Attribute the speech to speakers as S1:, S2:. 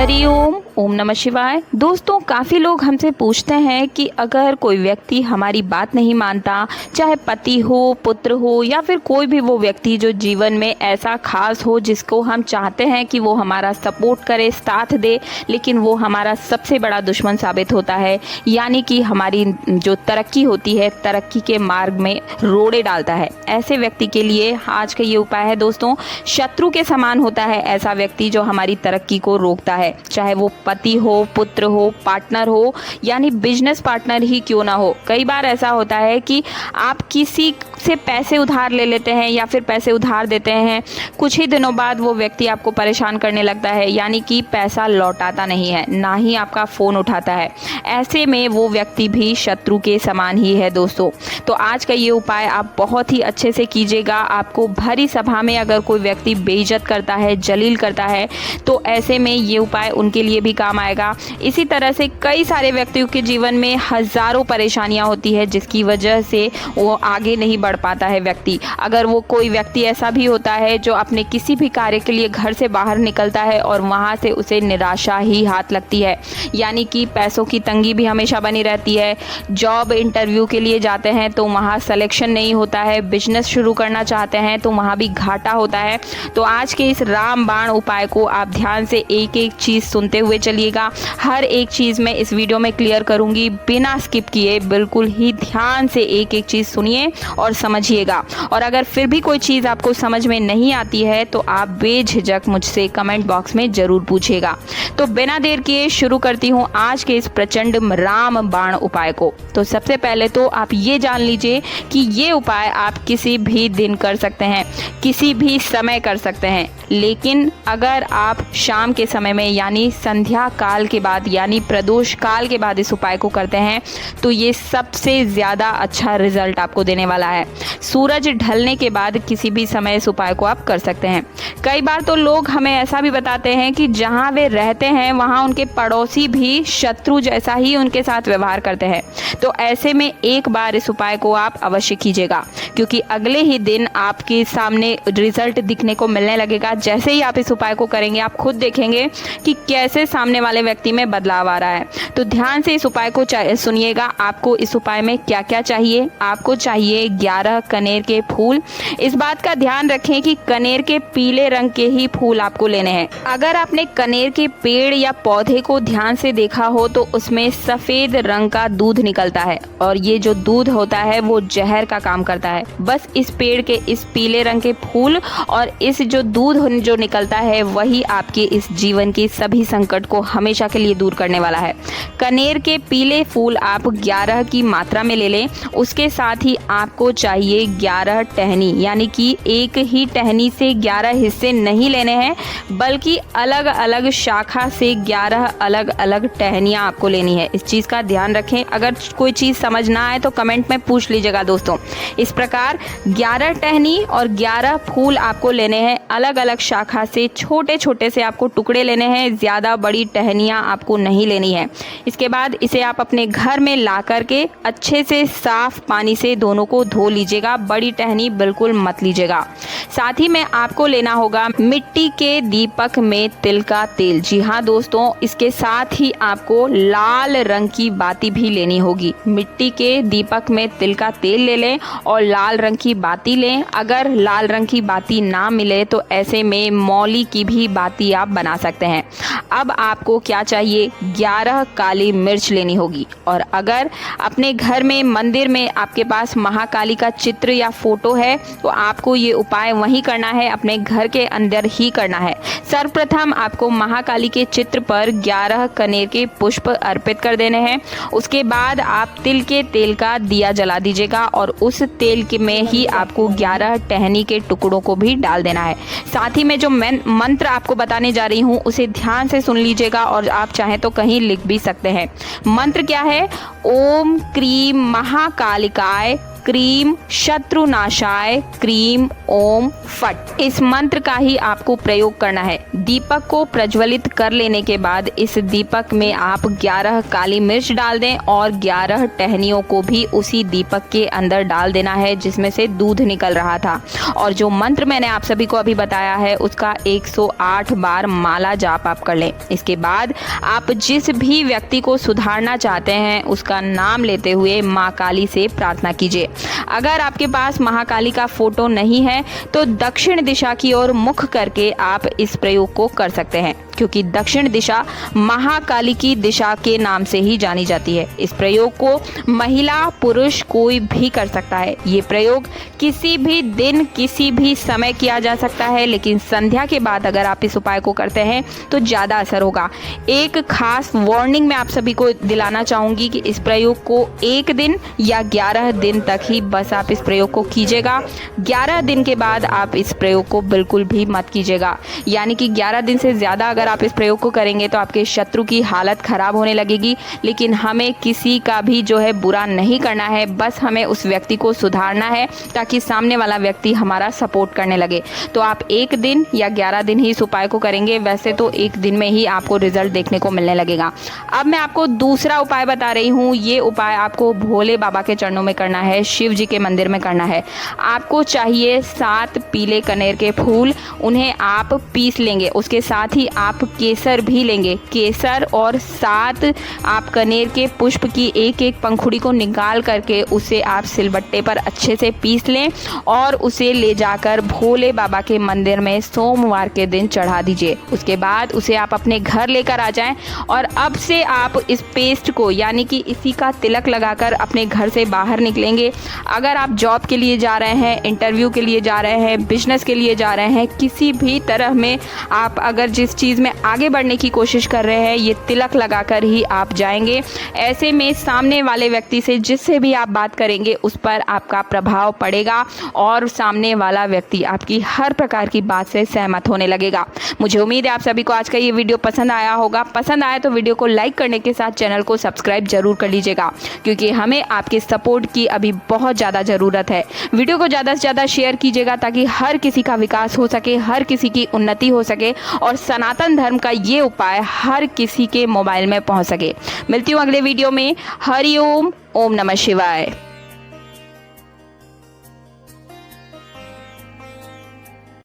S1: हरि ओम, ओम नमः शिवाय। दोस्तों, काफ़ी लोग हमसे पूछते हैं कि अगर कोई व्यक्ति हमारी बात नहीं मानता, चाहे पति हो, पुत्र हो या फिर कोई भी वो व्यक्ति जो जीवन में ऐसा खास हो जिसको हम चाहते हैं कि वो हमारा सपोर्ट करे, साथ दे, लेकिन वो हमारा सबसे बड़ा दुश्मन साबित होता है, यानी कि हमारी जो तरक्की होती है, तरक्की के मार्ग में रोड़े डालता है। ऐसे व्यक्ति के लिए आज का ये उपाय है दोस्तों। शत्रु के समान होता है ऐसा व्यक्ति जो हमारी तरक्की को रोकता है, चाहे वो पति हो, पुत्र हो, पार्टनर हो, यानी बिजनेस पार्टनर ही क्यों ना हो। कई बार ऐसा होता है कि आप किसी से पैसे उधार ले लेते हैं या फिर पैसे उधार देते हैं, कुछ ही दिनों बाद वो व्यक्ति आपको परेशान करने लगता है, यानी कि पैसा लौटाता नहीं है, ना ही आपका फ़ोन उठाता है। ऐसे में वो व्यक्ति भी शत्रु के समान ही है दोस्तों। तो आज का ये उपाय आप बहुत ही अच्छे से कीजिएगा। आपको भरी सभा में अगर कोई व्यक्ति बेइज्जत करता है, जलील करता है, तो ऐसे में ये उपाय उनके लिए भी काम आएगा। इसी तरह से कई सारे व्यक्तियों के जीवन में हज़ारों परेशानियां होती है जिसकी वजह से वो आगे नहीं बढ़ पाता है व्यक्ति। अगर वो कोई व्यक्ति ऐसा भी होता है जो अपने किसी भी कार्य के लिए घर से बाहर निकलता है और वहाँ से उसे निराशा ही हाथ लगती है, यानी कि पैसों की तंगी भी हमेशा बनी रहती है। जॉब इंटरव्यू के लिए जाते हैं तो वहाँ सिलेक्शन नहीं होता है, बिजनेस शुरू करना चाहते हैं तो वहाँ भी घाटा होता है। तो आज के इस रामबाण उपाय को आप ध्यान से एक एक चीज़ सुनते हुए चलिएगा। हर एक चीज़ मैं इस वीडियो में क्लियर करूंगी, बिना स्किप किए बिल्कुल ही ध्यान से एक एक चीज़ सुनिए और समझिएगा। और अगर फिर भी कोई चीज़ आपको समझ में नहीं आती है तो आप बेझिझक मुझसे कमेंट बॉक्स में ज़रूर पूछिएगा। तो बिना देर किए शुरू करती हूँ आज के इस प्रचंड रामबाण उपाय को। तो सबसे पहले तो आप ये जान लीजिए कि ये उपाय आप किसी भी दिन कर सकते हैं, किसी भी समय कर सकते हैं, लेकिन अगर आप शाम के समय में यानी संध्या काल के बाद यानी प्रदोष काल के बाद इस उपाय को करते हैं तो ये सबसे ज़्यादा अच्छा रिजल्ट आपको देने वाला है। सूरज ढलने के बाद किसी भी समय इस उपाय को आप कर सकते हैं। कई बार तो लोग हमें ऐसा भी बताते हैं कि जहाँ वे रहते हैं वहाँ उनके पड़ोसी भी शत्रु जैसा ही उनके साथ व्यवहार करते हैं। तो ऐसे में एक बार इस उपाय को आप अवश्य कीजिएगा, क्योंकि अगले ही दिन आपके सामने रिजल्ट दिखने को मिलने लगेगा। जैसे ही आप इस उपाय को करेंगे आप खुद देखेंगे कि कैसे सामने वाले व्यक्ति में बदलाव आ रहा है। तो ध्यान से इस उपाय को सुनिएगा। आपको इस उपाय में क्या क्या चाहिए? आपको चाहिए 11 कनेर के फूल। इस बात का ध्यान रखें कि कनेर के पीले रंग के ही फूल आपको लेने हैं। अगर आपने कनेर के पेड़ या पौधे को ध्यान से देखा हो तो उसमें सफेद रंग का दूध निकलता है, और ये जो दूध होता है वो जहर का काम करता है। बस इस पेड़ के इस पीले रंग के फूल और इस जो दूध जो निकलता है वही आपके इस जीवन के सभी संकट को हमेशा के लिए दूर करने वाला है। कनेर के पीले फूल आप 11 की मात्रा में ले लें। उसके साथ ही आपको चाहिए 11 टहनी, यानी कि एक ही टहनी से 11 हिस्से नहीं लेने हैं, बल्कि अलग अलग शाखा से 11 अलग अलग टहनियाँ आपको लेनी है। इस चीज़ का ध्यान रखें। अगर कोई चीज़ समझ ना आए तो कमेंट में पूछ लीजिएगा दोस्तों। इस प्रकार 11 टहनी और 11 फूल आपको लेने हैं अलग अलग शाखा से। छोटे छोटे से आपको टुकड़े लेने हैं, ज़्यादा बड़ी टहनियाँ आपको नहीं लेनी है। इसके बाद इसे आप अपने घर में ला करके अच्छे से साफ पानी से दोनों को धो लीजिएगा। बड़ी टहनी बिल्कुल मत लीजिएगा। साथ ही में आपको लेना होगा मिट्टी के दीपक में तिल का तेल। जी हाँ दोस्तों, इसके साथ ही आपको लाल रंग की बाती भी लेनी होगी। मिट्टी के दीपक में तिल का तेल ले लें और लाल रंग की बाती लें। अगर लाल रंग की बाती ना मिले तो ऐसे में मौली की भी बाती आप बना सकते हैं। अब आपको क्या चाहिए? 11 काली मिर्च लेनी होगी। और अगर अपने घर में मंदिर में आपके पास महाकाली का चित्र या फोटो है तो आपको ये उपाय वहीं करना है, अपने घर के अंदर ही करना है। सर्वप्रथम आपको महाकाली के चित्र पर 11 कनेर के पुष्प अर्पित कर देने हैं। उसके बाद आप तिल के तेल का दिया जला दीजिएगा और उस तेल के में ही आपको 11 टहनी के टुकड़ों को भी डाल देना है। साथ ही में जो मैं मंत्र आपको बताने जा रही हूँ उसे ध्यान से सुन लीजिएगा और आप चाहें तो कहीं लिख भी सकते हैं। मंत्र क्या है? ओम क्रीम महाकालिकाय क्रीम शत्रुनाशाय क्रीम ओम फट। इस मंत्र का ही आपको प्रयोग करना है। दीपक को प्रज्वलित कर लेने के बाद इस दीपक में आप 11 काली मिर्च डाल दें और 11 टहनियों को भी उसी दीपक के अंदर डाल देना है जिसमें से दूध निकल रहा था। और जो मंत्र मैंने आप सभी को अभी बताया है उसका 108 बार माला जाप आप कर लें। इसके बाद आप जिस भी व्यक्ति को सुधारना चाहते हैं उसका नाम लेते हुए माँ काली से प्रार्थना कीजिए। अगर आपके पास महाकाली का फोटो नहीं है तो दक्षिण दिशा की ओर मुख करके आप इस प्रयोग को कर सकते हैं, क्योंकि दक्षिण दिशा महाकाली की दिशा के नाम से ही जानी जाती है। इस प्रयोग को महिला पुरुष कोई भी कर सकता है। ये प्रयोग किसी भी दिन किसी भी समय किया जा सकता है, लेकिन संध्या के बाद अगर आप इस उपाय को करते हैं तो ज़्यादा असर होगा। एक खास वार्निंग मैं आप सभी को दिलाना चाहूँगी कि इस प्रयोग को 1 दिन या 11 दिन तक ही बस आप इस प्रयोग को कीजिएगा। 11 दिन के बाद आप इस प्रयोग को बिल्कुल भी मत कीजिएगा। यानी कि 11 दिन से ज़्यादा अगर आप इस प्रयोग को करेंगे तो आपके शत्रु की हालत खराब होने लगेगी। लेकिन हमें किसी का भी जो है बुरा नहीं करना है, बस हमें उस व्यक्ति को सुधारना है ताकि सामने वाला व्यक्ति हमारा सपोर्ट करने लगे। तो आप 1 दिन या 11 दिन ही इस उपाय को करेंगे, वैसे तो 1 दिन में ही आपको रिजल्ट देखने को मिलने लगेगा। अब मैं आपको दूसरा उपाय बता रही हूँ। ये उपाय आपको भोले बाबा के चरणों में करना है, शिव जी के मंदिर में करना है। आपको चाहिए 7 पीले कनेर के फूल, उन्हें आप पीस लेंगे। उसके साथ ही आप केसर भी लेंगे। केसर और 7 आप कनेर के पुष्प की एक पंखुड़ी को निकाल करके उसे आप सिलबट्टे पर अच्छे से पीस लें और उसे ले जाकर भोले बाबा के मंदिर में सोमवार के दिन चढ़ा दीजिए। उसके बाद उसे आप अपने घर लेकर आ जाएं और अब से आप इस पेस्ट को यानी कि इसी का तिलक लगाकर अपने घर से बाहर निकलेंगे। अगर आप जॉब के लिए जा रहे हैं, इंटरव्यू के लिए जा रहे हैं, बिजनेस के लिए जा रहे हैं, किसी भी तरह में आप अगर जिस चीज़ में आगे बढ़ने की कोशिश कर रहे हैं, ये तिलक लगाकर ही आप जाएंगे। ऐसे में सामने वाले व्यक्ति से जिससे भी आप बात करेंगे उस पर आपका प्रभाव पड़ेगा और सामने वाला व्यक्ति आपकी हर प्रकार की बात से सहमत होने लगेगा। मुझे उम्मीद है आप सभी को आज का ये वीडियो पसंद आया होगा। पसंद आया तो वीडियो को लाइक करने के साथ चैनल को सब्सक्राइब जरूर कर लीजिएगा, क्योंकि हमें आपके सपोर्ट की अभी बहुत ज़्यादा ज़रूरत है। वीडियो को ज़्यादा से ज़्यादा शेयर कीजिएगा ताकि हर किसी का विकास हो सके, हर किसी की उन्नति हो सके और सनातन धर्म का ये उपाय हर किसी के मोबाइल में पहुंच सके। मिलती हूँ अगले वीडियो में। हरि ओम, ओम नमः शिवाय।